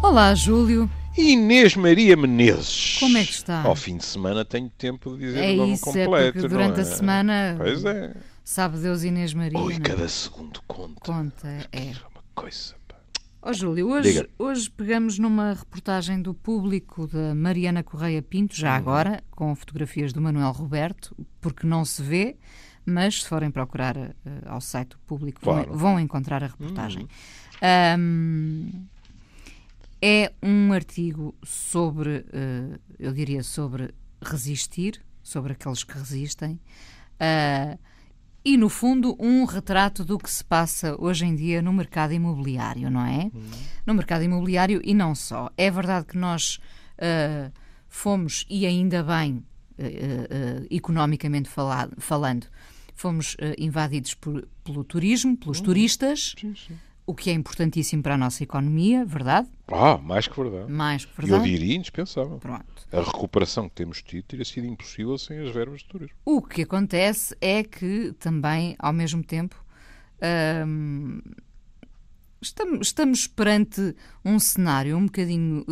Olá, Júlio. Inês Maria Menezes. Como é que está? Ao fim de semana tenho tempo de dizer É o nome isso, completo, é porque durante não a é? semana, Pois é. sabe Deus, Inês Maria, Ui, não é? cada segundo conta. Conta, é. Uma coisa, pá. Ó Júlio, Diga. hoje pegamos numa reportagem do Público da Mariana Correia Pinto, já agora, com fotografias do Manuel Roberto, porque não se vê, mas se forem procurar ao site do Público Claro. vão encontrar a reportagem. É um artigo sobre, eu diria, sobre resistir, sobre aqueles que resistem, e, no fundo, um retrato do que se passa hoje em dia no mercado imobiliário, não é? No mercado imobiliário e não só. É verdade que nós fomos, e ainda bem, economicamente falando, fomos invadidos pelo turismo, pelos turistas, Sim, sim. o que é importantíssimo para a nossa economia, verdade? Mais que verdade. Mais que Eu verdade. diria indispensável. Pronto. A recuperação que temos tido teria sido impossível sem as verbas de turismo. O que acontece é que também, ao mesmo tempo, estamos perante um cenário um bocadinho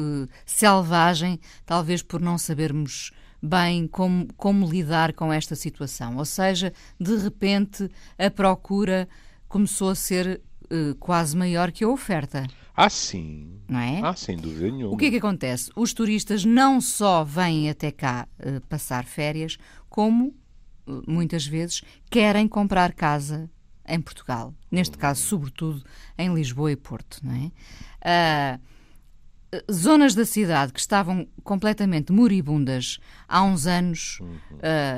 selvagem, talvez por não sabermos bem como lidar com esta situação. Ou seja, de repente a procura começou a ser quase maior que a oferta, Sim. não é? Sem dúvida nenhuma. O que é que acontece? Os turistas não só vêm até cá passar férias, como muitas vezes querem comprar casa em Portugal. Neste caso, sobretudo, em Lisboa e Porto, não é? Zonas da cidade que estavam completamente moribundas há uns anos,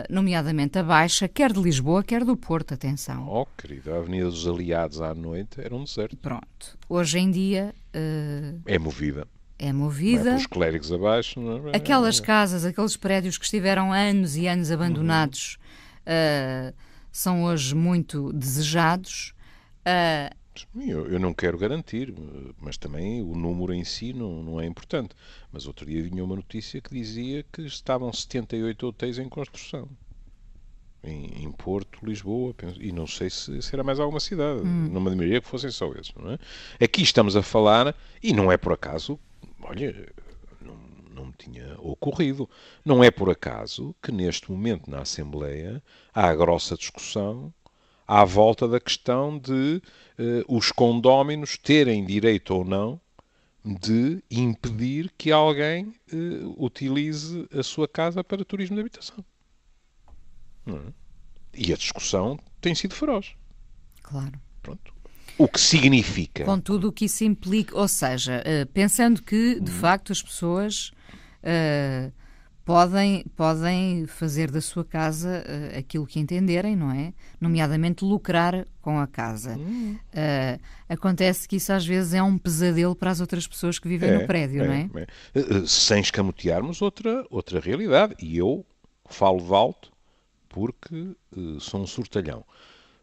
nomeadamente a Baixa, quer de Lisboa, quer do Porto, atenção. Oh, querida, a Avenida dos Aliados à noite era um deserto. Pronto. Hoje em dia É movida. é Não é movida. pelos clérigos abaixo, não é? Aquelas casas, aqueles prédios que estiveram anos e anos abandonados, são hoje muito desejados. Eu não quero garantir, mas também o número em si não é importante. Mas outro dia vinha uma notícia que dizia que estavam 78 hotéis em construção. Em Porto, Lisboa, e não sei se era mais alguma cidade. Não me admiraria que fossem só esses, não é? Aqui estamos a falar, e não é por acaso, olha, não me tinha ocorrido, não é por acaso que neste momento na Assembleia há a grossa discussão à volta da questão de os condóminos terem direito ou não de impedir que alguém utilize a sua casa para turismo de habitação. Não é? E a discussão tem sido feroz. Claro. Pronto. O que significa... Com tudo o que isso implica, ou seja, pensando que, de facto, as pessoas podem fazer da sua casa aquilo que entenderem, não é? Nomeadamente lucrar com a casa. Acontece que isso às vezes é um pesadelo para as outras pessoas que vivem no prédio, não é? Sem escamotearmos outra realidade. E eu falo de alto porque sou um surtalhão.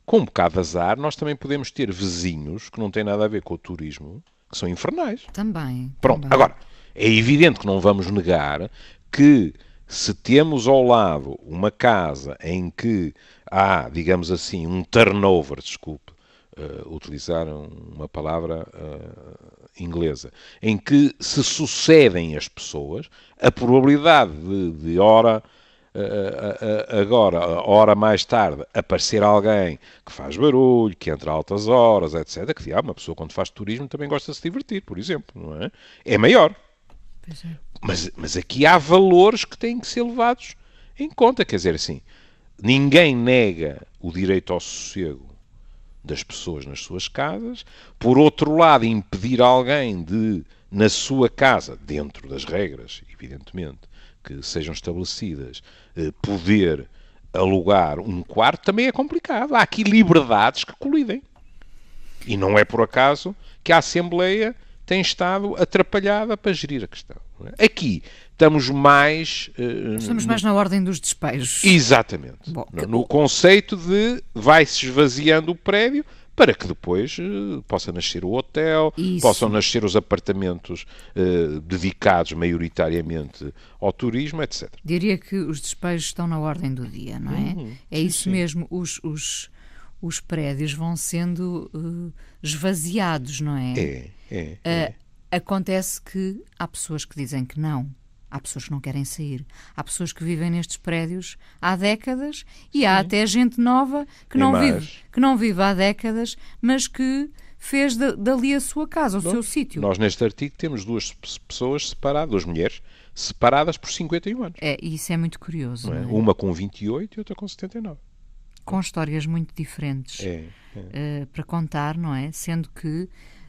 Com um bocado de azar, nós também podemos ter vizinhos que não têm nada a ver com o turismo, que são infernais. Também. Pronto, também. agora, é evidente que não vamos negar que se temos ao lado uma casa em que há, digamos assim, um turnover, desculpe, utilizar uma palavra inglesa, em que se sucedem as pessoas, a probabilidade de hora mais tarde, aparecer alguém que faz barulho, que entra a altas horas, etc., que uma pessoa quando faz turismo também gosta de se divertir, por exemplo, não é? É maior. Pois é. Mas aqui há valores que têm que ser levados em conta. Quer dizer, assim, ninguém nega o direito ao sossego das pessoas nas suas casas. Por outro lado, impedir alguém de, na sua casa, dentro das regras, evidentemente, que sejam estabelecidas, poder alugar um quarto, também é complicado. Há aqui liberdades que colidem. E não é por acaso que a Assembleia tem estado atrapalhada para gerir a questão. Aqui estamos mais... Estamos mais na ordem dos despejos. Exatamente. Bom, No conceito de vai-se esvaziando o prédio para que depois possa nascer o hotel, Isso. possam nascer os apartamentos dedicados maioritariamente ao turismo, etc. Diria que os despejos estão na ordem do dia, não é? É isso sim. mesmo. Os prédios vão sendo esvaziados, não é? É. Acontece que há pessoas que dizem que não. Há pessoas que não querem sair. Há pessoas que vivem nestes prédios há décadas e há até gente nova que não vive há décadas, mas que fez dali a sua casa, o seu sítio. Nós, neste artigo, temos duas pessoas separadas, duas mulheres, separadas por 51 anos. E isso é muito curioso. Não é? Não é? Uma com 28 e outra com 79. Com histórias muito diferentes para contar, não é? Sendo que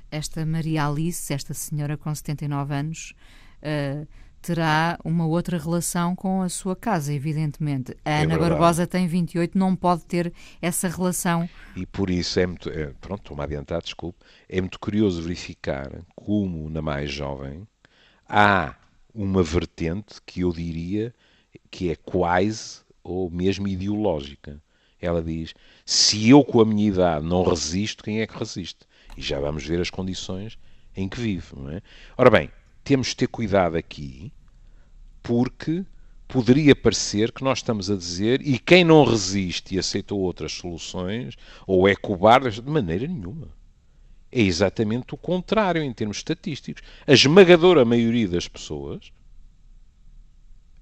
esta Maria Alice, esta senhora com 79 anos, terá uma outra relação com a sua casa, evidentemente. A Ana Barbosa tem 28, não pode ter essa relação. E por isso pronto, estou-me a adiantar, desculpe, é muito curioso verificar como na mais jovem há uma vertente que eu diria que é quase ou mesmo ideológica. Ela diz, se eu com a minha idade não resisto, quem é que resiste? E já vamos ver as condições em que vive, não é? Ora bem, temos de ter cuidado aqui, porque poderia parecer que nós estamos a dizer, e quem não resiste e aceita outras soluções, ou é cobarde, de maneira nenhuma. É exatamente o contrário em termos estatísticos. A esmagadora maioria das pessoas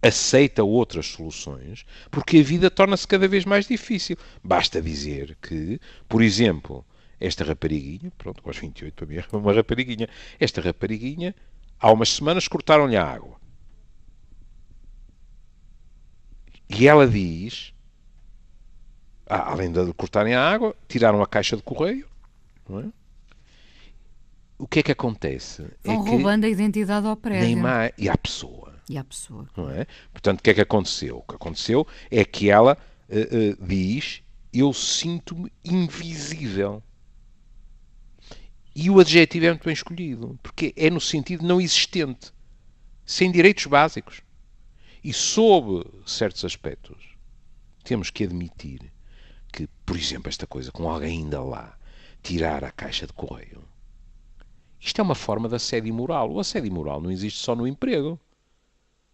aceita outras soluções porque a vida torna-se cada vez mais difícil. Basta dizer que, por exemplo, esta rapariguinha, pronto, aos 28 para mim é uma rapariguinha, esta rapariguinha, há umas semanas cortaram-lhe a água. E ela diz, além de cortarem a água, tiraram a caixa de correio, não é? O que é que acontece? Vão roubando a identidade ao prédio. E à pessoa. E à pessoa. Não é? Portanto, o que é que aconteceu? O que aconteceu é que ela diz, eu sinto-me invisível. E o adjetivo é muito bem escolhido, porque é no sentido não existente, sem direitos básicos. E sob certos aspectos, temos que admitir que, por exemplo, esta coisa, com alguém ainda lá, tirar a caixa de correio, isto é uma forma de assédio moral. O assédio moral não existe só no emprego.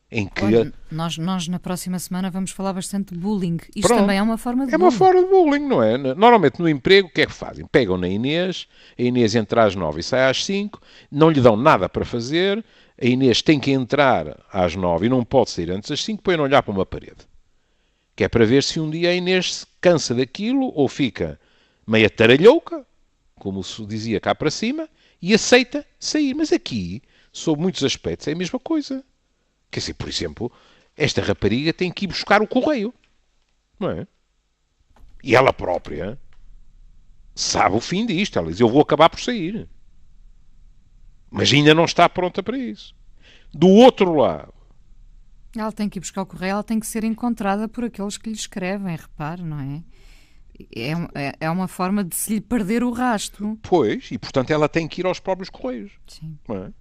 Em que Olha, nós na próxima semana vamos falar bastante de bullying. Isto Pronto. também é uma forma de bullying. É uma forma de bullying, não é? Normalmente no emprego, o que é que fazem? Pegam na Inês, a Inês entra às 9 e sai às 5, não lhe dão nada para fazer, a Inês tem que entrar às 9 e não pode sair antes das 5, põe a olhar para uma parede. Que é para ver se um dia a Inês se cansa daquilo ou fica meia taralhouca, como se dizia cá para cima, e aceita sair. Mas aqui, sob muitos aspectos, é a mesma coisa. Quer dizer, por exemplo, esta rapariga tem que ir buscar o correio. Não é? E ela própria sabe o fim disto. Ela diz, eu vou acabar por sair. Mas ainda não está pronta para isso. Do outro lado... Ela tem que ir buscar o correio, ela tem que ser encontrada por aqueles que lhe escrevem, repare, não é? É uma forma de se lhe perder o rastro. Pois, e portanto ela tem que ir aos próprios correios. Sim. Não é?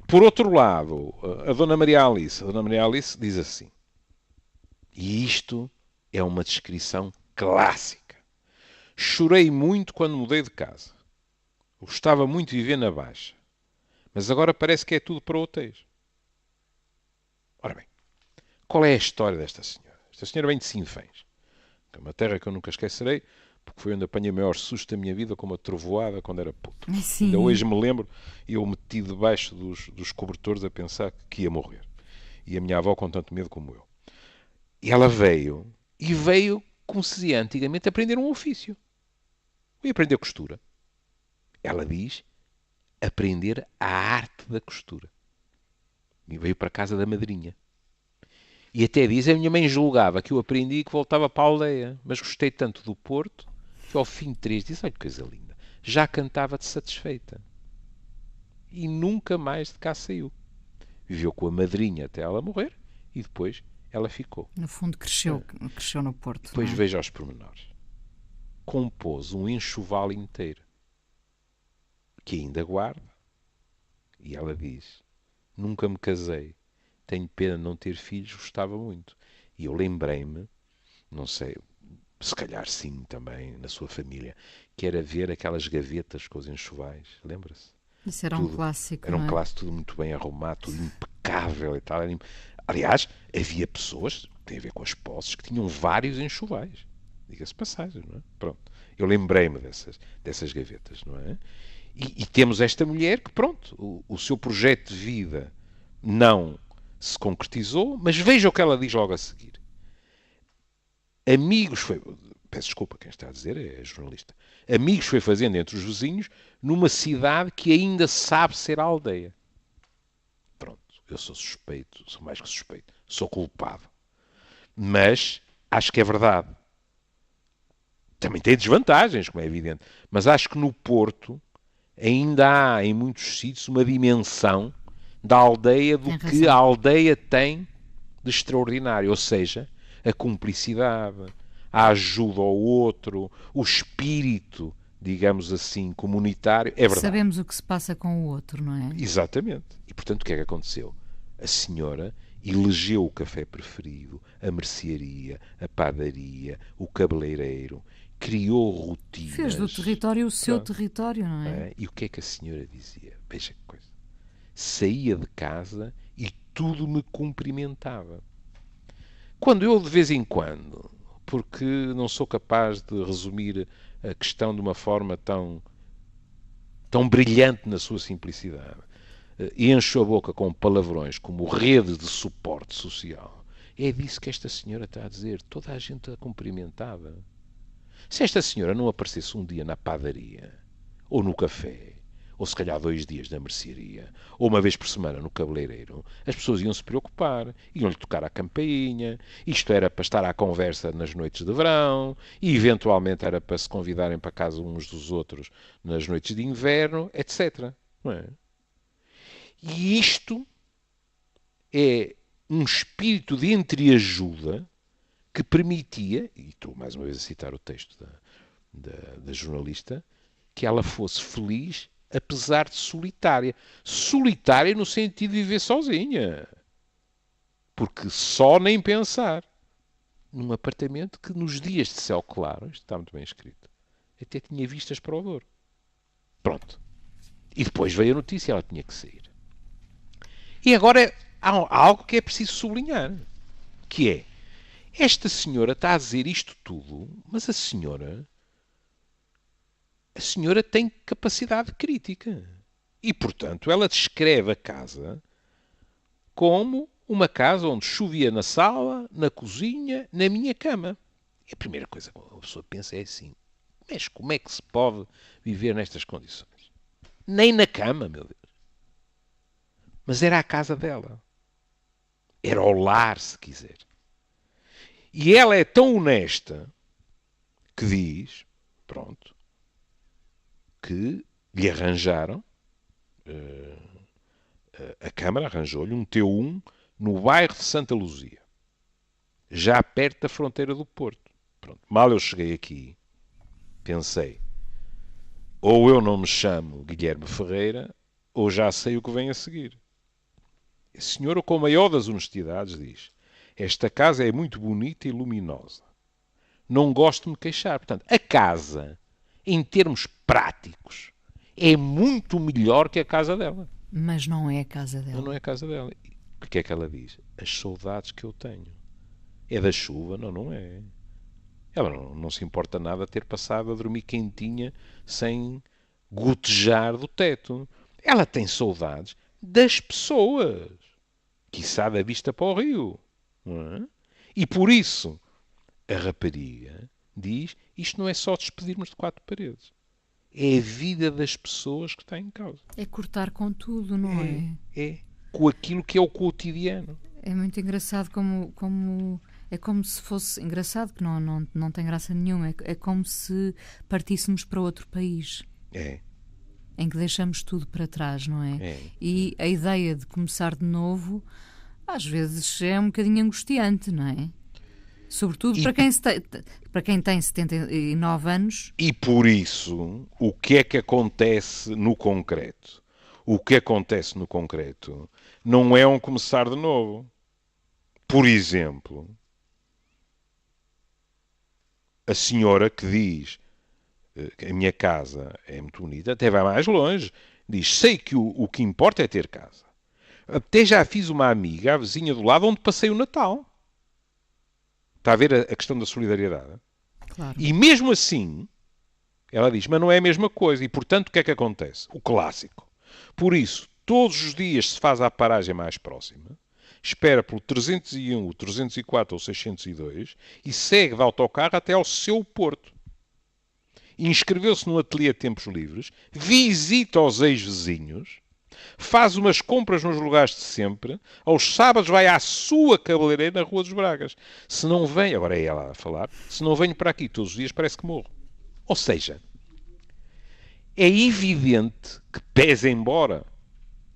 Por outro lado, a Dona Maria Alice diz assim, e isto é uma descrição clássica. Chorei muito quando mudei de casa. Gostava muito de viver na Baixa. Mas agora parece que é tudo para hotéis. Ora bem, qual é a história desta senhora? Esta senhora vem de Sinfãs, que é uma terra que eu nunca esquecerei, porque foi onde apanhei o maior susto da minha vida com uma trovoada quando era puto. Sim. Ainda hoje me lembro, eu meti debaixo dos cobertores a pensar que ia morrer. E a minha avó com tanto medo como eu. E ela veio, como se dizia antigamente, aprender um ofício. Veio aprender costura. Ela diz, aprender a arte da costura. E veio para a casa da madrinha. E até diz, a minha mãe julgava que eu aprendi e que voltava para a aldeia. Mas gostei tanto do Porto, que ao fim de 3 dias, olha que coisa linda, já cantava-te satisfeita. E nunca mais de cá saiu. Viveu com a madrinha até ela morrer e depois ela ficou. No fundo cresceu no Porto. Depois veja os pormenores. Compôs um enxoval inteiro, que ainda guarda. E ela diz, nunca me casei, tenho pena de não ter filhos, gostava muito. E eu lembrei-me, não sei, se calhar sim também, na sua família, que era ver aquelas gavetas com os enxovais. Lembra-se? Isso era um clássico. Era um clássico, tudo muito bem arrumado, tudo impecável e tal. Aliás, havia pessoas, tem a ver com as posses, que tinham vários enxovais. Diga-se passagem, não é? Pronto. Eu lembrei-me dessas gavetas, não é? E temos esta mulher que, pronto, o seu projeto de vida não se concretizou, mas veja o que ela diz logo a seguir. Amigos foi... Peço desculpa, quem está a dizer é a jornalista. Amigos foi fazendo entre os vizinhos numa cidade que ainda sabe ser a aldeia. Pronto, eu sou suspeito, sou mais que suspeito, sou culpado. Mas acho que é verdade. Também tem desvantagens, como é evidente. Mas acho que no Porto ainda há, em muitos sítios, uma dimensão da aldeia do que a aldeia tem de extraordinário. Ou seja, a cumplicidade, a ajuda ao outro, o espírito, digamos assim, comunitário. É verdade. Sabemos o que se passa com o outro, não é? Exatamente. E, portanto, o que é que aconteceu? A senhora elegeu o café preferido, a mercearia, a padaria, o cabeleireiro, criou rotinas. Fez do território o seu território, não é? E o que é que a senhora dizia? Veja que coisa. Saía de casa e tudo me cumprimentava. Quando eu, de vez em quando, porque não sou capaz de resumir a questão de uma forma tão brilhante na sua simplicidade, encho a boca com palavrões como rede de suporte social, é disso que esta senhora está a dizer. Toda a gente a cumprimentava. Se esta senhora não aparecesse um dia na padaria, ou no café, ou se calhar 2 dias na mercearia, ou uma vez por semana no cabeleireiro, as pessoas iam se preocupar, iam-lhe tocar a campainha, isto era para estar à conversa nas noites de verão, e eventualmente era para se convidarem para casa uns dos outros nas noites de inverno, etc. Não é? E isto é um espírito de entreajuda que permitia, e estou mais uma vez a citar o texto da jornalista, que ela fosse feliz apesar de solitária. Solitária no sentido de viver sozinha. Porque só nem pensar. Num apartamento que nos dias de céu claro, isto está muito bem escrito, até tinha vistas para o Douro. Pronto. E depois veio a notícia, ela tinha que sair. E agora há algo que é preciso sublinhar, que é, esta senhora está a dizer isto tudo, mas a senhora tem capacidade crítica. E, portanto, ela descreve a casa como uma casa onde chovia na sala, na cozinha, na minha cama. E a primeira coisa que a pessoa pensa é assim, mas como é que se pode viver nestas condições? Nem na cama, meu Deus. Mas era a casa dela. Era o lar, se quiser. E ela é tão honesta que diz, pronto, que lhe arranjaram, a Câmara arranjou-lhe um T1 no bairro de Santa Luzia, já perto da fronteira do Porto. Pronto. Mal eu cheguei aqui, pensei, ou eu não me chamo Guilherme Ferreira, ou já sei o que vem a seguir. A senhora, com a maior das honestidades, diz, esta casa é muito bonita e luminosa. Não gosto de me queixar. Portanto, a casa, em termos práticos, é muito melhor que a casa dela. Mas não é a casa dela. Não é a casa dela. O que é que ela diz? As saudades que eu tenho. É da chuva? Não, não é. Ela não se importa nada ter passado a dormir quentinha sem gotejar do teto. Ela tem saudades das pessoas. Quiçá da vista para o rio. Não é? E por isso, a rapariga diz, isto não é só despedirmos de 4 paredes. É a vida das pessoas que está em causa. É cortar com tudo, não é? É. Com aquilo que é o cotidiano. É muito engraçado é como se fosse... Engraçado que não tem graça nenhuma. É como se partíssemos para outro país. É. Em que deixamos tudo para trás, não é? É. E a ideia de começar de novo, às vezes é um bocadinho angustiante, não é? Sobretudo para quem tem 79 anos. E por isso, o que é que acontece no concreto? O que acontece no concreto não é um começar de novo. Por exemplo, a senhora que diz que a minha casa é muito bonita, até vai mais longe. Diz, sei que o que importa é ter casa. Até já fiz uma amiga, a vizinha do lado, onde passei o Natal. Está a ver a questão da solidariedade? Claro. E mesmo assim, Ela diz, mas não é a mesma coisa. E, portanto, o que é que acontece? O clássico. Por isso, todos os dias se faz a paragem mais próxima, espera pelo 301, o 304 ou 602 e segue de autocarro até ao seu porto. Inscreveu-se no ateliê Tempos Livres, visita os ex-vizinhos, faz umas compras nos lugares de sempre, aos sábados vai à sua cabeleireira na Rua dos Bragas. Se não vem, agora é ela a falar, se não venho para aqui todos os dias parece que morro. Ou seja, é evidente que, pese embora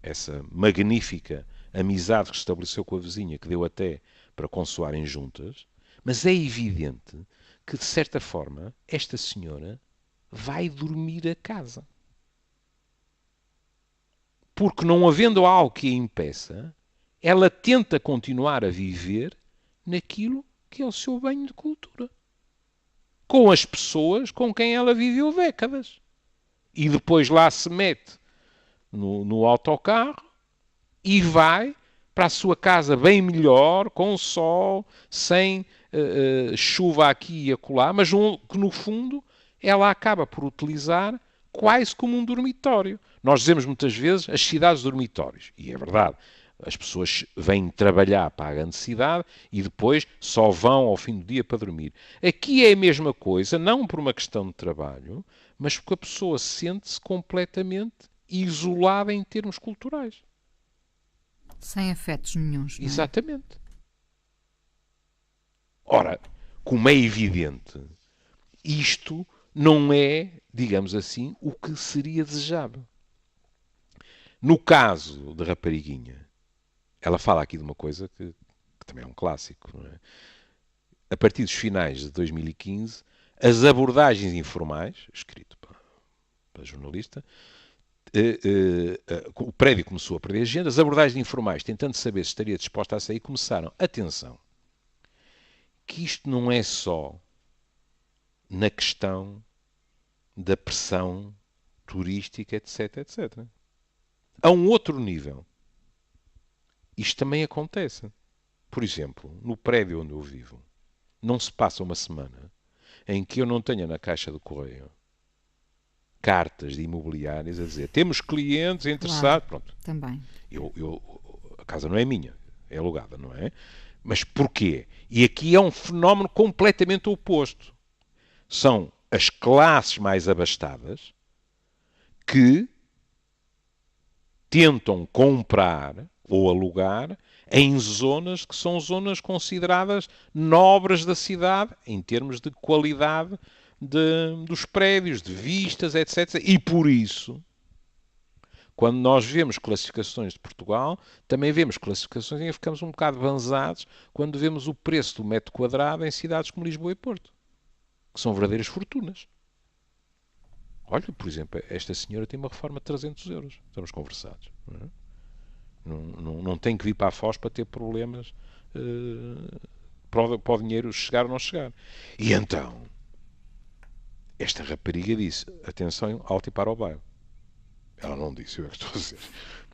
essa magnífica amizade que estabeleceu com a vizinha, que deu até para consoarem juntas, mas é evidente que, de certa forma, esta senhora vai dormir a casa. Porque, não havendo algo que a impeça, ela tenta continuar a viver naquilo que é o seu banho de cultura. Com as pessoas com quem ela viveu décadas. E depois lá se mete no autocarro e vai para a sua casa bem melhor, com sol, sem chuva aqui e acolá, mas que no fundo ela acaba por utilizar quase como um dormitório. Nós dizemos muitas vezes as cidades dormitórios, e é verdade. As pessoas vêm trabalhar para a grande cidade e depois só vão ao fim do dia para dormir. Aqui é a mesma coisa, não por uma questão de trabalho, mas porque a pessoa sente-se completamente isolada em termos culturais. Sem afetos nenhuns, não é? Exatamente. Ora, como é evidente, isto não é, digamos assim, o que seria desejável. No caso da rapariguinha, ela fala aqui de uma coisa que também é um clássico, não é? A partir dos finais de 2015, as abordagens informais, escrito para jornalista, o prédio começou a perder agenda, as abordagens informais, tentando saber se estaria disposta a sair, começaram. Atenção, que isto não é só na questão da pressão turística, etc, etc. A um outro nível, isto também acontece. Por exemplo, no prédio onde eu vivo, não se passa uma semana em que eu não tenha na caixa do correio cartas de imobiliárias a dizer temos clientes interessados. Claro, Pronto. também. A casa não é minha, é alugada, não é? Mas porquê? E aqui é um fenómeno completamente oposto. São as classes mais abastadas que tentam comprar ou alugar em zonas que são zonas consideradas nobres da cidade, em termos de qualidade dos prédios, de vistas, etc. E por isso, quando nós vemos classificações de Portugal, também vemos classificações em que ficamos um bocado banzados quando vemos o preço do metro quadrado em cidades como Lisboa e Porto, que são verdadeiras fortunas. Olha, por exemplo, esta senhora tem uma reforma de 300 euros. Estamos conversados. Não tem que vir para a Foz para ter problemas para o dinheiro chegar ou não chegar. E então, esta rapariga disse, atenção, alto e para o bairro. Ela não disse, eu é que estou a dizer.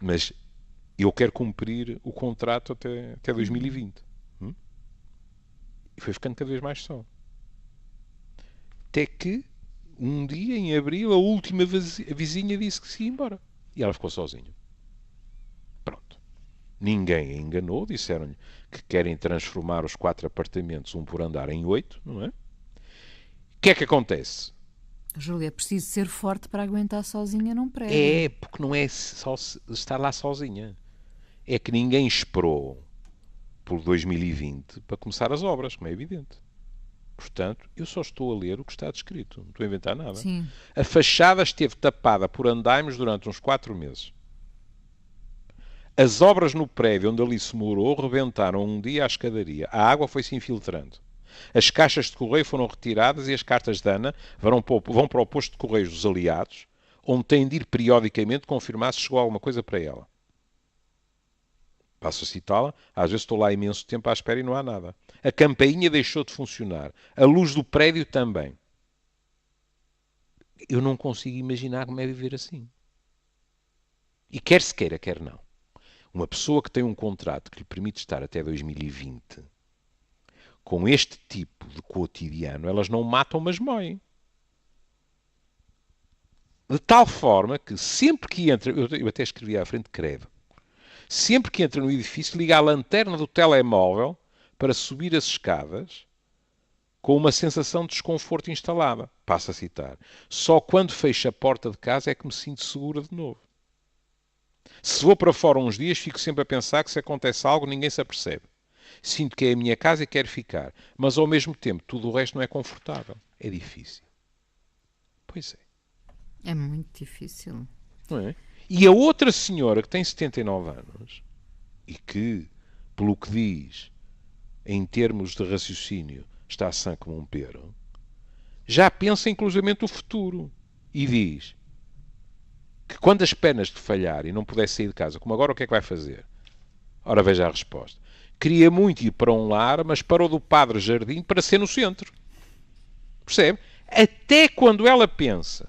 Mas eu quero cumprir o contrato até 2020. E foi ficando cada vez mais só. Até que, um dia, em abril, a última vizinha disse que se ia embora. E ela ficou sozinha. Pronto. Ninguém a enganou. Disseram-lhe que querem transformar os 4 apartamentos, um por andar, em 8, não é? O que é que acontece? Júlia, é preciso ser forte para aguentar sozinha num prédio. É, porque não é só estar lá sozinha. É que ninguém esperou por 2020 para começar as obras, como é evidente. Portanto, eu só estou a ler o que está descrito. Não estou a inventar nada. Sim. A fachada esteve tapada por andaimes durante uns 4 meses. As obras no prédio onde ali se morou rebentaram um dia a escadaria. A água foi-se infiltrando. As caixas de correio foram retiradas e as cartas de Ana vão para o posto de correios dos aliados, onde têm de ir periodicamente confirmar se chegou alguma coisa para ela. Passo a citá-la, às vezes estou lá imenso tempo à espera e não há nada. A campainha deixou de funcionar. A luz do prédio também. Eu não consigo imaginar como é viver assim. E quer se queira, quer não. Uma pessoa que tem um contrato que lhe permite estar até 2020 com este tipo de cotidiano, elas não matam, mas moem. De tal forma que sempre que entra, eu até escrevi à frente credo, sempre que entra no edifício liga a lanterna do telemóvel para subir as escadas com uma sensação de desconforto instalada. Passo a citar. Só quando fecho a porta de casa é que me sinto segura de novo. Se vou para fora uns dias, fico sempre a pensar que se acontece algo, ninguém se apercebe. Sinto que é a minha casa e quero ficar. Mas, ao mesmo tempo, tudo o resto não é confortável. É difícil. Pois é. É muito difícil. Não é? E a outra senhora, que tem 79 anos, e que, pelo que diz, em termos de raciocínio, está sã como um pero, já pensa inclusivamente o futuro. E diz que quando as pernas lhe falharem e não puder sair de casa, como agora, o que é que vai fazer? Ora, veja a resposta. Queria muito ir para um lar, mas para o do Padre Jardim para ser no centro. Percebe? Até quando ela pensa,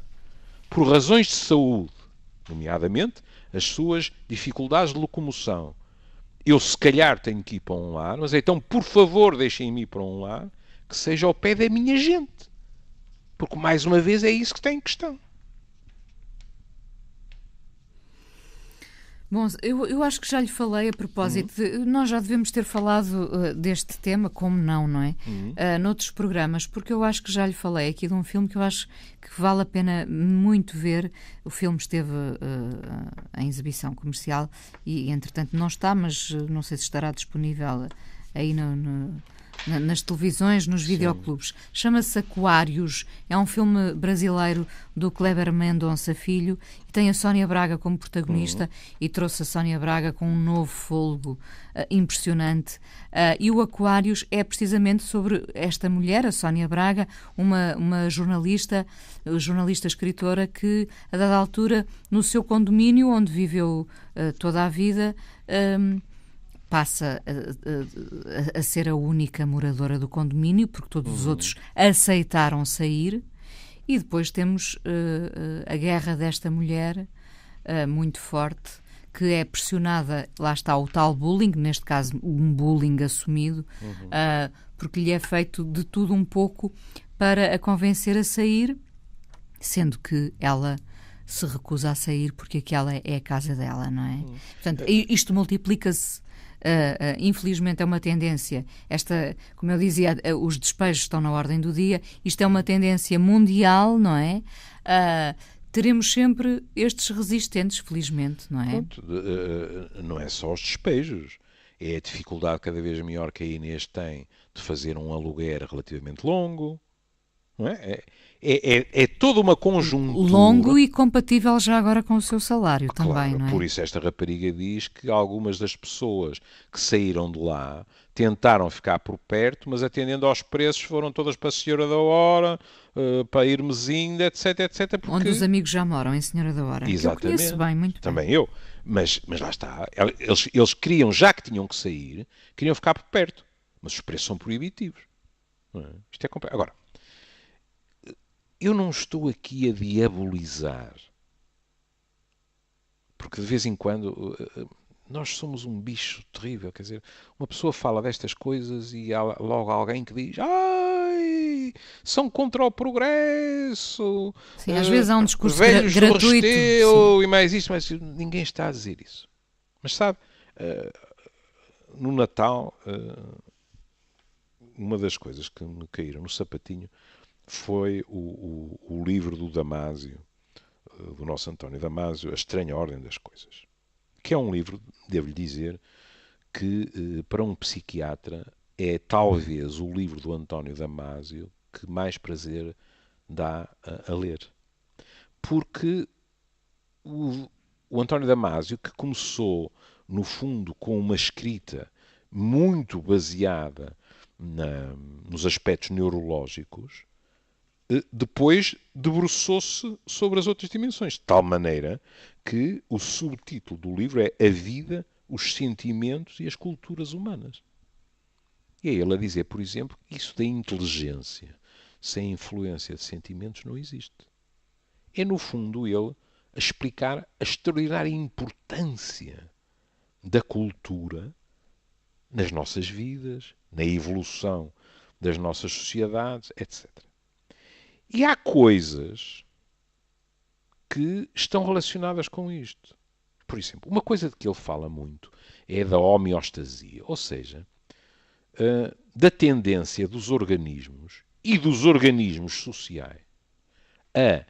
por razões de saúde, nomeadamente as suas dificuldades de locomoção, eu se calhar tenho que ir para um lar, mas então, por favor, deixem-me ir para um lar que seja ao pé da minha gente. Porque, mais uma vez, é isso que tem em questão. Bom, eu acho que já lhe falei a propósito, nós já devemos ter falado deste tema, como não é? Noutros programas, porque eu acho que já lhe falei aqui de um filme que eu acho que vale a pena muito ver. O filme esteve em exibição comercial e, entretanto, não está, mas não sei se estará disponível aí nas televisões, nos videoclubes. Chama-se Aquários. É um filme brasileiro do Kleber Mendonça Filho e tem a Sónia Braga como protagonista e trouxe a Sónia Braga com um novo fôlego impressionante. E o Aquários é precisamente sobre esta mulher, a Sónia Braga, uma jornalista escritora que, a dada altura, no seu condomínio, onde viveu toda a vida, passa a ser a única moradora do condomínio, porque todos os outros aceitaram sair, e depois temos a guerra desta mulher muito forte, que é pressionada, lá está o tal bullying, neste caso um bullying assumido, porque lhe é feito de tudo um pouco para a convencer a sair, sendo que ela se recusa a sair porque aquela é a casa dela, não é? Portanto, isto multiplica-se. Infelizmente é uma tendência, como eu dizia, os despejos estão na ordem do dia, isto é uma tendência mundial, não é? Teremos sempre estes resistentes, felizmente, não é? Pronto, não é só os despejos, é a dificuldade cada vez maior que a Inês tem de fazer um aluguer relativamente longo, não é? É toda uma conjuntura. Longo e compatível já agora com o seu salário também, claro, não é? Por isso esta rapariga diz que algumas das pessoas que saíram de lá tentaram ficar por perto, mas atendendo aos preços foram todas para a Senhora da Hora, para a Irmesinda, etc, etc. Porque... Onde os amigos já moram, em Senhora da Hora. Exatamente. Que eu conheço bem, muito Também bem. eu. Mas lá está. Eles queriam, já que tinham que sair, queriam ficar por perto. Mas os preços são proibitivos. Não é? Isto é complicado. Agora, eu não estou aqui a diabolizar, porque de vez em quando nós somos um bicho terrível, quer dizer, uma pessoa fala destas coisas e há logo alguém que diz: ai, são contra o progresso, Sim, às vezes há um discurso velhos do gratuito. Restelo, e mais isto, mas ninguém está a dizer isso. Mas sabe, no Natal, uma das coisas que me caíram no sapatinho foi o livro do Damásio, do nosso António Damásio, A Estranha Ordem das Coisas. Que é um livro, devo-lhe dizer, que para um psiquiatra é talvez o livro do António Damásio que mais prazer dá a ler. Porque o António Damásio, que começou, no fundo, com uma escrita muito baseada nos aspectos neurológicos, depois debruçou-se sobre as outras dimensões, de tal maneira que o subtítulo do livro é A Vida, os Sentimentos e as Culturas Humanas. E é ele a dizer, por exemplo, que isso da inteligência sem influência de sentimentos não existe. É, no fundo, ele a explicar a extraordinária importância da cultura nas nossas vidas, na evolução das nossas sociedades, etc. E há coisas que estão relacionadas com isto. Por exemplo, uma coisa de que ele fala muito é da homeostasia, ou seja, da tendência dos organismos e dos organismos sociais a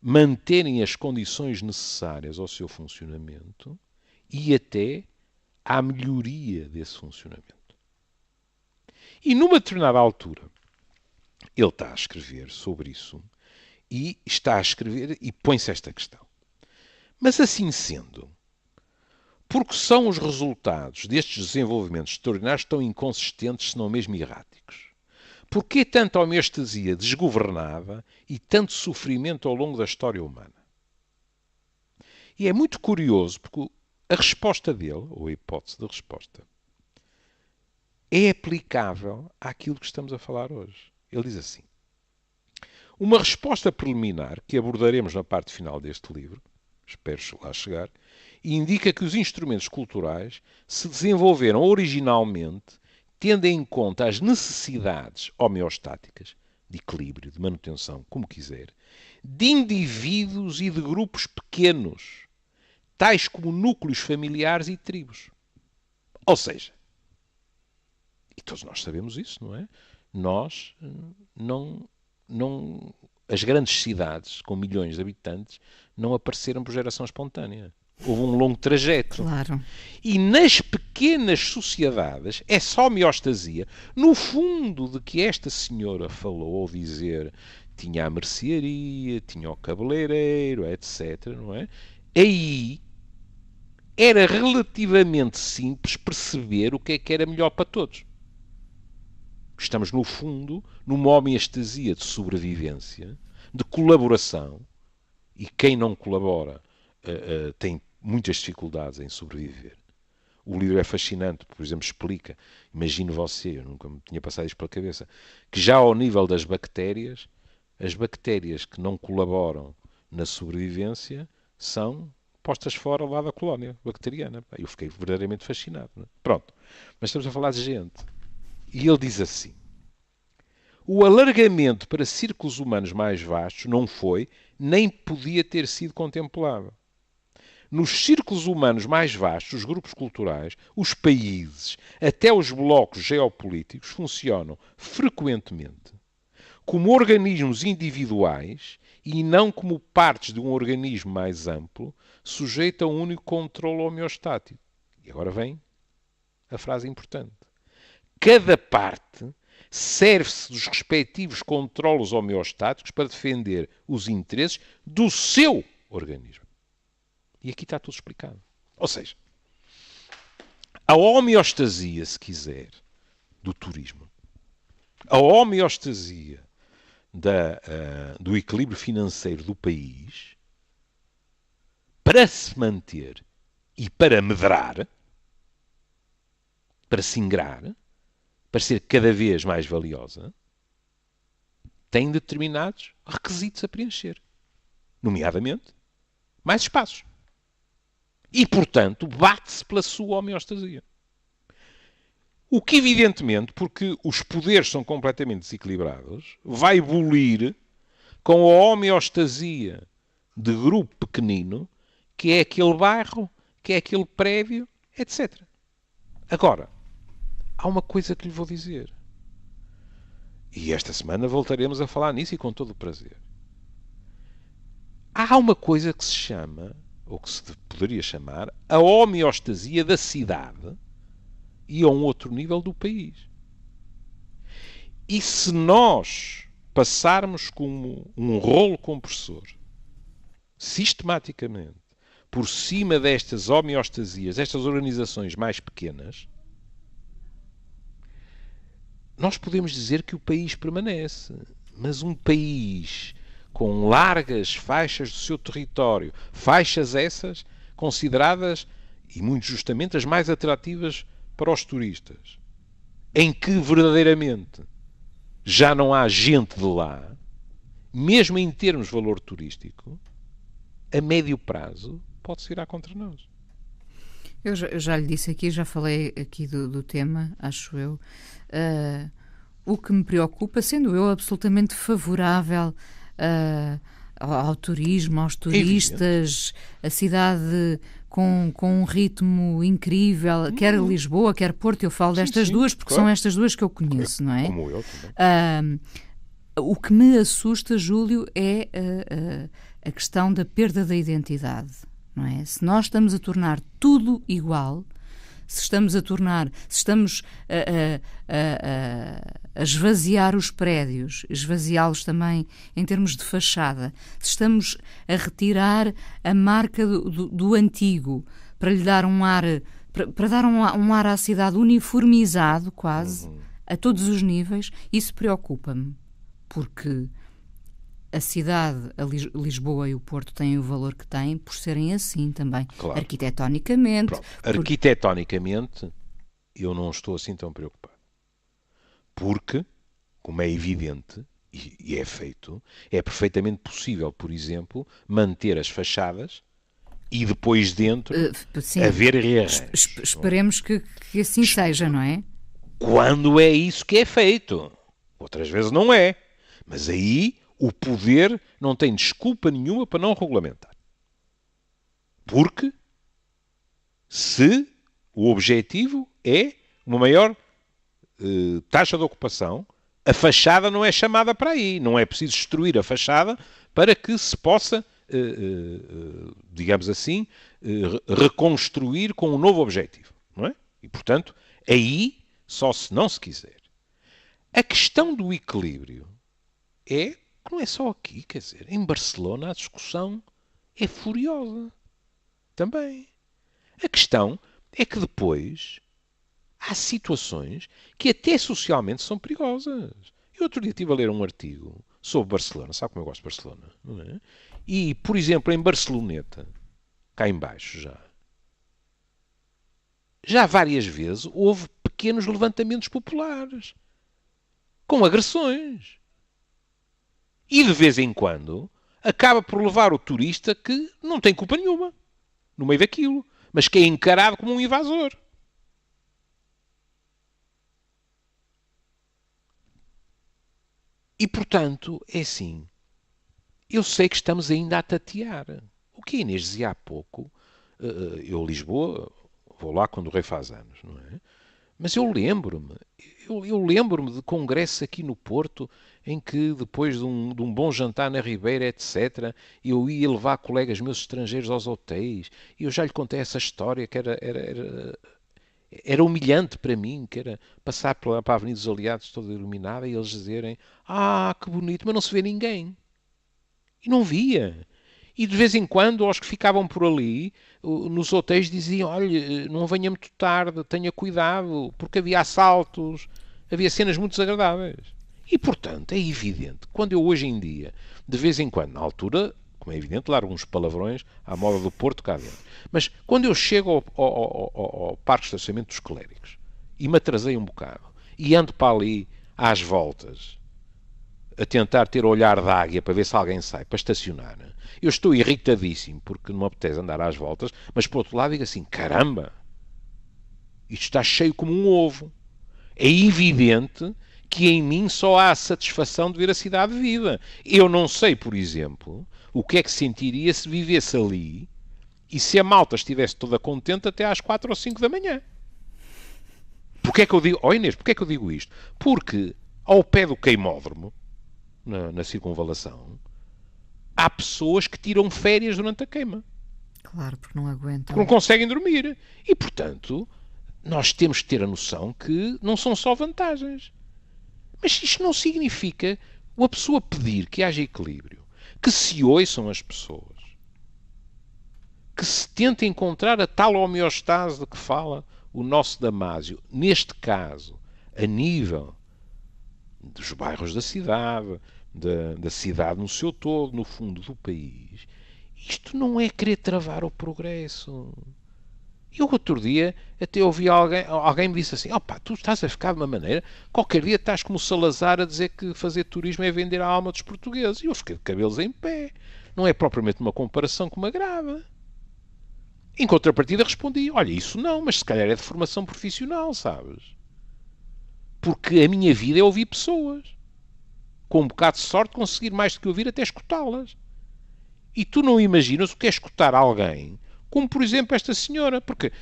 manterem as condições necessárias ao seu funcionamento e até à melhoria desse funcionamento. E numa determinada altura, ele está a escrever sobre isso e está a escrever e põe-se esta questão. Mas assim sendo, porque são os resultados destes desenvolvimentos extraordinários tão inconsistentes, se não mesmo erráticos? Porquê tanta homeostasia desgovernada e tanto sofrimento ao longo da história humana? E é muito curioso, porque a resposta dele, ou a hipótese de resposta, é aplicável àquilo que estamos a falar hoje. Ele diz assim: uma resposta preliminar, que abordaremos na parte final deste livro, espero lá chegar, indica que os instrumentos culturais se desenvolveram originalmente tendo em conta as necessidades homeostáticas, de equilíbrio, de manutenção, como quiser, de indivíduos e de grupos pequenos, tais como núcleos familiares e tribos. Ou seja, e todos nós sabemos isso, não é? Nós as grandes cidades com milhões de habitantes não apareceram por geração espontânea. Houve um longo trajeto. Claro. E nas pequenas sociedades, essa homeostasia, no fundo de que esta senhora falou ao dizer tinha a mercearia, tinha o cabeleireiro, etc., não é? Aí era relativamente simples perceber o que era melhor para todos. Estamos, no fundo, numa homeostasia de sobrevivência, de colaboração, e quem não colabora tem muitas dificuldades em sobreviver. O livro é fascinante, por exemplo, explica, imagino você, eu nunca me tinha passado isto pela cabeça, que já ao nível das bactérias, as bactérias que não colaboram na sobrevivência são postas fora lá da colónia bacteriana. Eu fiquei verdadeiramente fascinado. Não é? Pronto, mas estamos a falar de gente. E ele diz assim: o alargamento para círculos humanos mais vastos não foi, nem podia ter sido contemplado. Nos círculos humanos mais vastos, os grupos culturais, os países, até os blocos geopolíticos, funcionam frequentemente como organismos individuais e não como partes de um organismo mais amplo, sujeito a um único controle homeostático. E agora vem a frase importante. Cada parte serve-se dos respectivos controlos homeostáticos para defender os interesses do seu organismo. E aqui está tudo explicado. Ou seja, a homeostasia, se quiser, do turismo, a homeostasia do equilíbrio financeiro do país, para se manter e para medrar, para se ingrar, para ser cada vez mais valiosa, tem determinados requisitos a preencher. Nomeadamente, mais espaços. E, portanto, bate-se pela sua homeostasia. O que, evidentemente, porque os poderes são completamente desequilibrados, vai bulir com a homeostasia de grupo pequenino, que é aquele bairro, que é aquele prédio, etc. Agora, há uma coisa que lhe vou dizer. E esta semana voltaremos a falar nisso e com todo o prazer. Há uma coisa que se chama, ou que se poderia chamar, a homeostasia da cidade e a um outro nível do país. E se nós passarmos como um rolo compressor, sistematicamente, por cima destas homeostasias, destas organizações mais pequenas, nós podemos dizer que o país permanece. Mas um país com largas faixas do seu território, faixas essas consideradas, e muito justamente, as mais atrativas para os turistas, em que verdadeiramente já não há gente de lá, mesmo em termos de valor turístico, a médio prazo pode-se virar contra nós. Eu já lhe disse aqui, já falei aqui do tema, acho eu. O que me preocupa, sendo eu absolutamente favorável ao turismo, aos É evidente. turistas, a cidade com um ritmo incrível, quer Lisboa, quer Porto, eu falo destas sim, duas, porque claro. são estas duas que eu conheço, não é? Como eu também. O que me assusta, Júlio, é a questão da perda da identidade, não é? Se nós estamos a tornar tudo igual, se estamos a esvaziar os prédios, esvaziá-los também em termos de fachada, se estamos a retirar a marca do antigo para lhe dar um ar, para dar um ar à cidade uniformizado quase, a todos os níveis, isso preocupa-me, porque a cidade, Lisboa e o Porto têm o valor que têm por serem assim também, Claro. arquitetonicamente. Pronto. Arquitetonicamente, eu não estou assim tão preocupado. Porque, como é evidente, e é feito, é perfeitamente possível, por exemplo, manter as fachadas e depois dentro Sim, haver rearranjos. esperemos que assim seja, não é? Quando é isso que é feito. Outras vezes não é. Mas aí o poder não tem desculpa nenhuma para não regulamentar. Porque se o objetivo é uma maior taxa de ocupação, a fachada não é chamada para aí. Não é preciso destruir a fachada para que se possa, digamos assim, reconstruir com um novo objetivo. Não é? E, portanto, aí só se não se quiser. A questão do equilíbrio é que não é só aqui, quer dizer, em Barcelona a discussão é furiosa. Também. A questão é que depois há situações que até socialmente são perigosas. Eu outro dia estive a ler um artigo sobre Barcelona, sabe como eu gosto de Barcelona, não é? E, por exemplo, em Barceloneta, cá em baixo já várias vezes houve pequenos levantamentos populares com agressões. E de vez em quando acaba por levar o turista que não tem culpa nenhuma no meio daquilo, mas que é encarado como um invasor. E, portanto, é assim. Eu sei que estamos ainda a tatear. O que a Inês dizia há pouco, eu, Lisboa, vou lá quando o rei faz anos, não é? Mas eu lembro-me de congressos aqui no Porto em que, depois de um bom jantar na Ribeira, etc., eu ia levar colegas meus estrangeiros aos hotéis e eu já lhe contei essa história que era humilhante para mim, que era passar para a Avenida dos Aliados toda iluminada e eles dizerem: "Ah, que bonito", mas não se vê ninguém. E não via. E de vez em quando, aos que ficavam por ali, nos hotéis diziam: "Olha, não venha muito tarde, tenha cuidado", porque havia assaltos, havia cenas muito desagradáveis. E, portanto, é evidente, quando eu hoje em dia, de vez em quando, na altura, como é evidente, largo uns palavrões à moda do Porto cá dentro. Mas quando eu chego ao parque de estacionamento dos Clérigos e me atrasei um bocado e ando para ali às voltas a tentar ter olhar de águia para ver se alguém sai para estacionar, eu estou irritadíssimo porque não me apetece andar às voltas, mas por outro lado digo assim: caramba, isto está cheio como um ovo. É evidente que em mim só há a satisfação de ver a cidade viva. Eu não sei, por exemplo, o que é que sentiria se vivesse ali e se a malta estivesse toda contente até às 4 ou 5 da manhã. Porquê é que eu digo... Oh Inês, porquê é que eu digo isto? Porque ao pé do queimódromo, na circunvalação, há pessoas que tiram férias durante a queima. Claro, porque não aguentam. Porque não conseguem dormir. E, portanto, nós temos que ter a noção que não são só vantagens. Mas isto não significa uma pessoa pedir que haja equilíbrio, que se ouçam as pessoas, que se tente encontrar a tal homeostase de que fala o nosso Damásio, neste caso, a nível dos bairros da cidade, da cidade no seu todo, no fundo do país. Isto não é querer travar o progresso. Eu outro dia até ouvi alguém me disse assim: "Opa, tu estás a ficar de uma maneira, qualquer dia estás como o Salazar a dizer que fazer turismo é vender a alma dos portugueses." E eu fiquei de cabelos em pé. Não é propriamente uma comparação que me agrada. Em contrapartida respondi: "Olha, isso não, mas se calhar é de formação profissional, sabes? Porque a minha vida é ouvir pessoas. Com um bocado de sorte conseguir mais do que ouvir até escutá-las. E tu não imaginas o que é escutar alguém, como por exemplo esta senhora, porque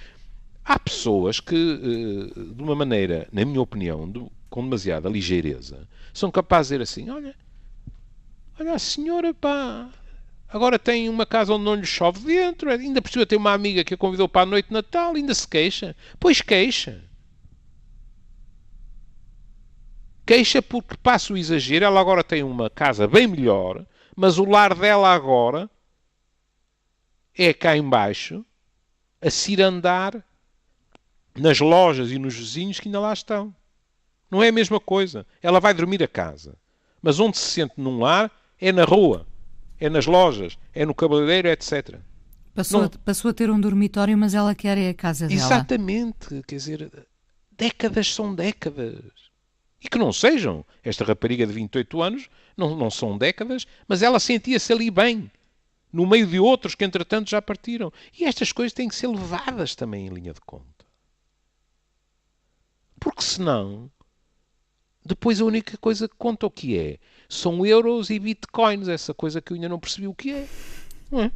há pessoas que, de uma maneira, na minha opinião, com demasiada ligeireza, são capazes de dizer assim, olha a senhora, pá, agora tem uma casa onde não lhe chove dentro, ainda por cima tem uma amiga que a convidou para a noite de Natal, ainda se queixa. Pois queixa. Queixa porque passa o exagero, ela agora tem uma casa bem melhor, mas o lar dela agora é cá embaixo, a cirandar nas lojas e nos vizinhos que ainda lá estão. Não é a mesma coisa. Ela vai dormir a casa. Mas onde se sente num lar é na rua, é nas lojas, é no cabeleireiro, etc. Passou a ter um dormitório, mas ela quer é a casa dela. Exatamente. Quer dizer, décadas são décadas. E que não sejam. Esta rapariga de 28 anos não são décadas, mas ela sentia-se ali bem, no meio de outros que entretanto já partiram. E estas coisas têm que ser levadas também em linha de conta. Porque senão, depois a única coisa que conta o que é são euros e bitcoins, essa coisa que eu ainda não percebi o que é.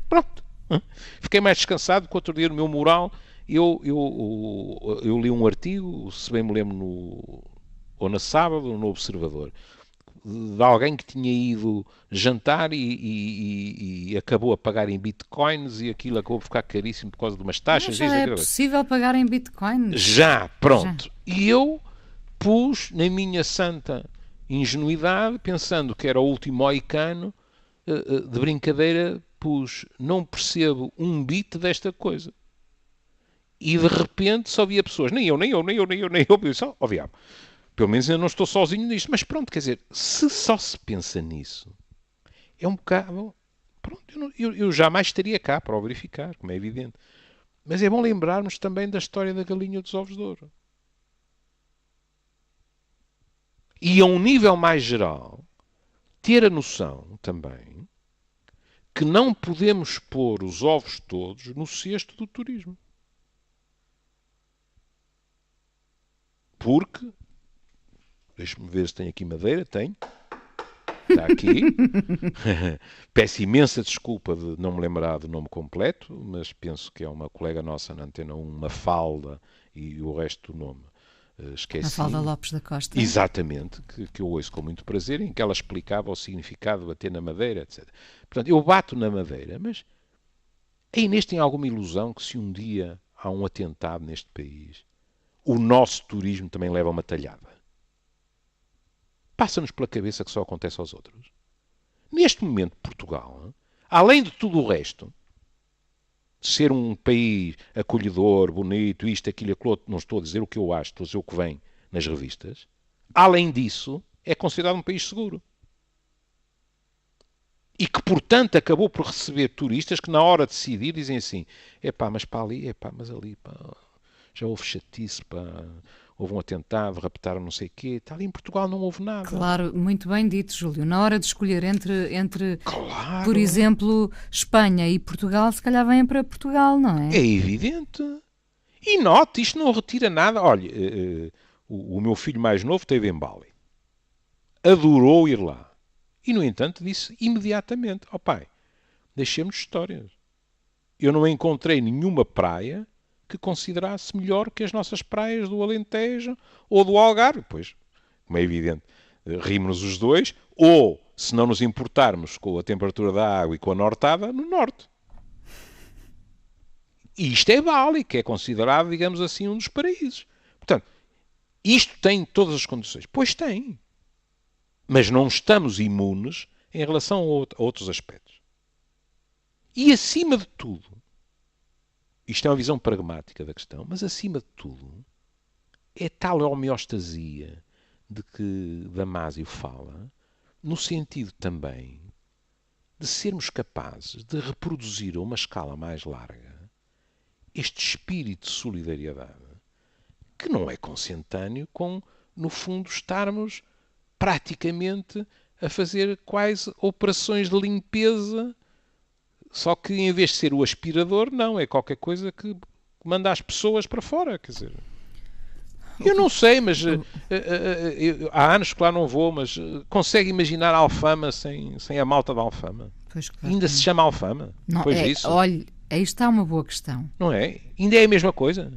Pronto. Fiquei mais descansado que outro dia no meu mural eu li um artigo, se bem me lembro, ou na sábado, no Observador, de alguém que tinha ido jantar e acabou a pagar em bitcoins e aquilo acabou por ficar caríssimo por causa de umas taxas. Já é possível pagar em bitcoins? Já, pronto. Já. E eu pus na minha santa ingenuidade, pensando que era o último moicano, de brincadeira, pus, não percebo um bit desta coisa. E de repente só via pessoas, nem eu, eu disse, ó diabo, pelo menos eu não estou sozinho nisto. Mas pronto, quer dizer, se só se pensa nisso, é um bocado... Pronto, eu jamais estaria cá para o verificar, como é evidente. Mas é bom lembrarmos também da história da galinha dos ovos de ouro. E a um nível mais geral, ter a noção também que não podemos pôr os ovos todos no cesto do turismo. Porque, deixe-me ver se tem aqui madeira, tem. Está aqui. Peço imensa desculpa de não me lembrar do nome completo, mas penso que é uma colega nossa na Antena 1, Mafalda, e o resto do nome esqueci. Mafalda Lopes da Costa. Exatamente, que eu ouço com muito prazer, em que ela explicava o significado de bater na madeira, etc. Portanto, eu bato na madeira, mas a Inês tem alguma ilusão que se um dia há um atentado neste país, o nosso turismo também leva uma talhada? Passa-nos pela cabeça que só acontece aos outros. Neste momento, Portugal, além de tudo o resto, ser um país acolhedor, bonito, isto, aquilo, aquilo outro, não estou a dizer o que eu acho, estou a dizer o que vem nas revistas, além disso, é considerado um país seguro. E que, portanto, acabou por receber turistas que, na hora de decidir, dizem assim, epá, mas para ali, epá, mas ali, pá, já houve chatice, pá, houve um atentado, raptaram não sei o quê, tal. Em Portugal não houve nada. Claro, muito bem dito, Júlio. Na hora de escolher entre claro, por exemplo, Espanha e Portugal, se calhar vêm para Portugal, não é? É evidente. E note, isto não retira nada. Olha, o meu filho mais novo esteve em Bali. Adorou ir lá. E, no entanto, disse imediatamente, ó pai, deixemos histórias. Eu não encontrei nenhuma praia que considerasse melhor que as nossas praias do Alentejo ou do Algarve. Pois, como é evidente, rimos-nos os dois, ou, se não nos importarmos com a temperatura da água e com a nortada, no norte. E isto é Bali, que é considerado, digamos assim, um dos paraísos. Portanto, isto tem todas as condições. Pois tem. Mas não estamos imunes em relação a outros aspectos. E, acima de tudo, isto é uma visão pragmática da questão, mas, acima de tudo, é tal a homeostasia de que Damásio fala, no sentido também de sermos capazes de reproduzir a uma escala mais larga este espírito de solidariedade, que não é consentâneo com, no fundo, estarmos praticamente a fazer quase operações de limpeza, só que em vez de ser o aspirador, não, é qualquer coisa que manda as pessoas para fora, quer dizer. Eu não sei, mas há anos que lá não vou, mas consegue imaginar a Alfama sem a malta da Alfama? Pois, claro, Ainda se chama Alfama? não, Depois disso? olha, aí está uma boa questão. Não é? Ainda é a mesma coisa?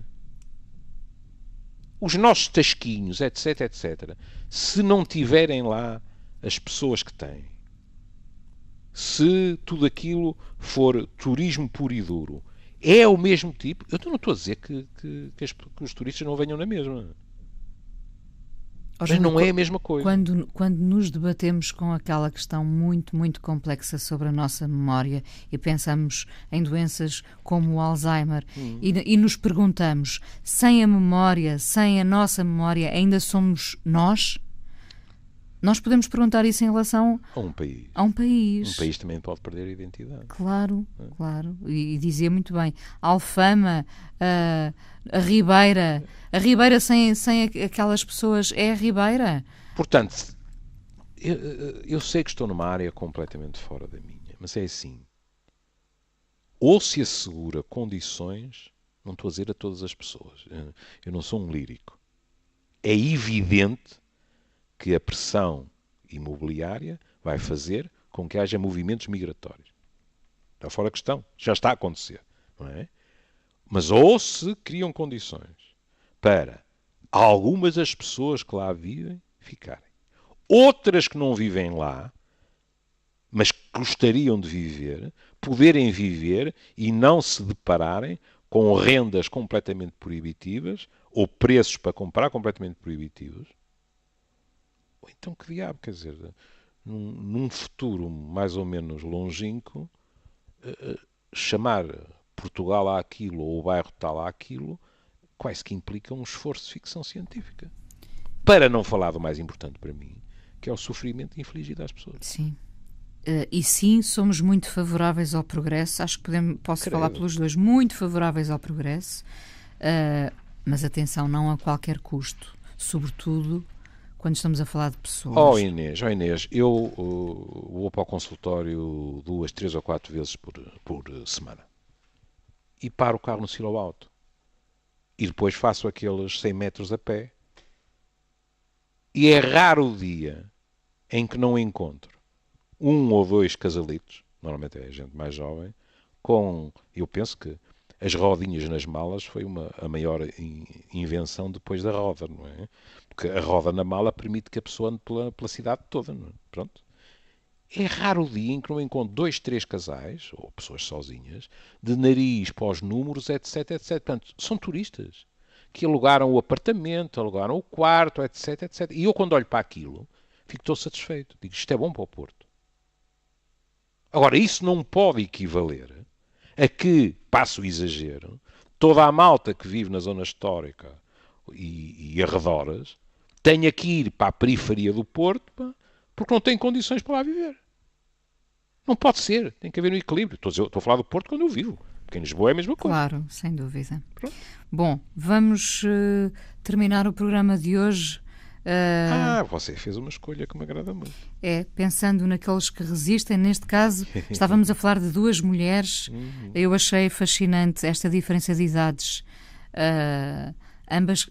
Os nossos tasquinhos, etc, etc, se não tiverem lá as pessoas que têm, se tudo aquilo for turismo puro e duro, é o mesmo tipo. Eu não estou a dizer que os turistas não venham na mesma. Mas não é a mesma coisa. Quando nos debatemos com aquela questão muito, muito complexa sobre a nossa memória e pensamos em doenças como o Alzheimer e nos perguntamos, sem a memória, sem a nossa memória, ainda somos nós? Nós podemos perguntar isso em relação a um país. A um país. Um país também pode perder a identidade. Claro, claro. E dizia muito bem. Alfama, a Ribeira. A Ribeira sem aquelas pessoas é a Ribeira. Portanto, eu sei que estou numa área completamente fora da minha, mas é assim. Ou se assegura condições, não estou a dizer a todas as pessoas, eu não sou um lírico. É evidente que a pressão imobiliária vai fazer com que haja movimentos migratórios. Está fora a questão. Já está a acontecer. Não é? Mas ou se criam condições para algumas das pessoas que lá vivem ficarem. Outras que não vivem lá, mas que gostariam de viver, poderem viver e não se depararem com rendas completamente proibitivas ou preços para comprar completamente proibitivos. Então que diabo, quer dizer, num futuro mais ou menos longínquo, chamar Portugal àquilo ou o bairro tal àquilo, quase que implica um esforço de ficção científica. Para não falar do mais importante para mim, que é o sofrimento infligido às pessoas. Sim. E sim, somos muito favoráveis ao progresso. Acho que posso falar pelos dois, muito favoráveis ao progresso. Mas atenção, não a qualquer custo. Sobretudo quando estamos a falar de pessoas. Oh Inês, eu vou para o consultório 2, 3 ou 4 vezes por semana. E paro o carro no silo alto. E depois faço aqueles 100 metros a pé. E é raro o dia em que não encontro um ou dois casalitos, normalmente é gente mais jovem, eu penso que as rodinhas nas malas foi a maior invenção depois da roda, não é? Porque a roda na mala permite que a pessoa ande pela cidade toda, não é? Pronto. É raro o dia em que não encontro 2, 3 casais, ou pessoas sozinhas, de nariz para os números, etc, etc. Portanto, são turistas que alugaram o apartamento, alugaram o quarto, etc, etc. E eu, quando olho para aquilo, fico todo satisfeito. Digo, isto é bom para o Porto. Agora, isso não pode equivaler a que, passo o exagero, toda a malta que vive na zona histórica e arredores tenha que ir para a periferia do Porto porque não tem condições para lá viver. Não pode ser. Tem que haver um equilíbrio. Estou a falar do Porto quando eu vivo. Porque em Lisboa é a mesma coisa. Claro, sem dúvida. Pronto. Bom, vamos terminar o programa de hoje. Você fez uma escolha que me agrada muito. Pensando naqueles que resistem. Neste caso, estávamos a falar de duas mulheres. Eu achei fascinante esta diferença de idades.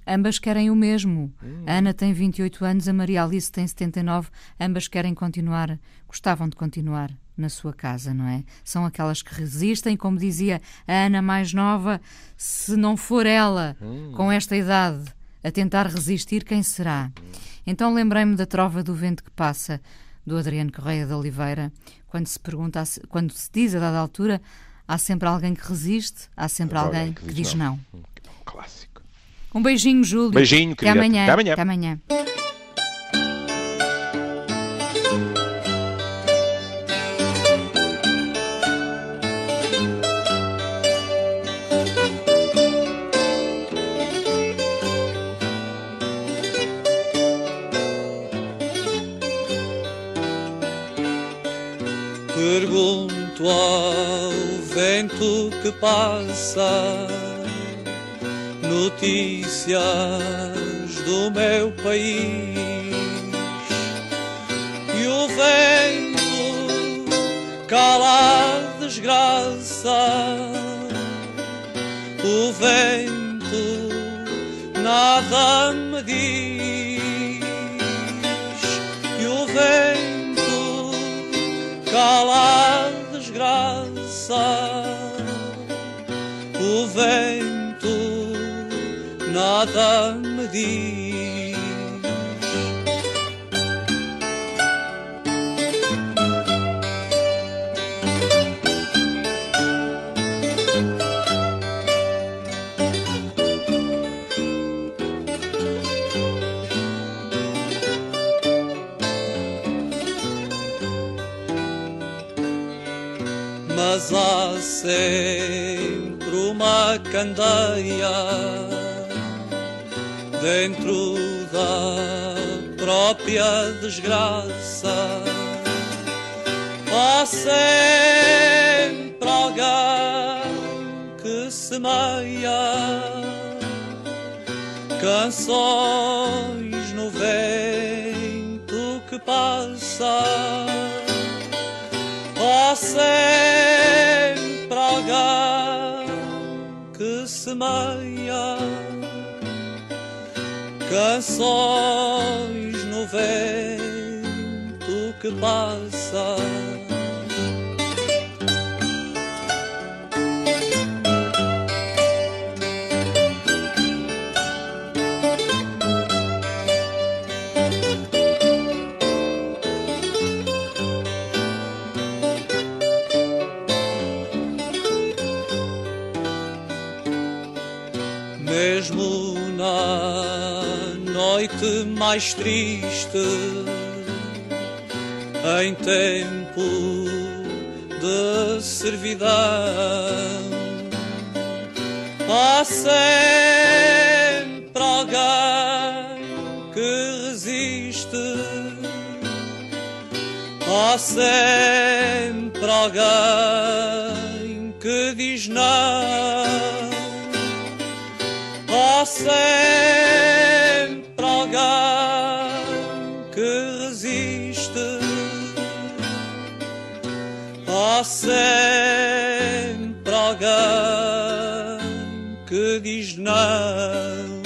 Ambas querem o mesmo. A Ana tem 28 anos, a Maria Alice tem 79. Ambas querem continuar, gostavam de continuar na sua casa, não é? São aquelas que resistem, como dizia a Ana mais nova, se não for ela, com esta idade, a tentar resistir, quem será? Então lembrei-me da Trova do Vento que Passa, do Adriano Correia de Oliveira, quando quando se diz a dada altura, há sempre alguém que resiste, há sempre alguém que diz não. Um clássico. Um beijinho, Júlio. Beijinho, querida. Até amanhã. Até amanhã. Até amanhã. Pergunto ao vento que passa notícias do meu país, e o vento cala a desgraça, o vento nada me diz, e o vento cala desgraça. O vento nada me diz. Mas há sempre uma candeia dentro da própria desgraça. Há sempre alguém que semeia canções no vento que passa. Há sempre alguém que semeia canções no vento que passa. Mesmo na noite mais triste, em tempo de servidão, há sempre alguém que resiste. Há sempre alguém que diz não. Há sempre alguém que resiste. Há sempre alguém que diz não.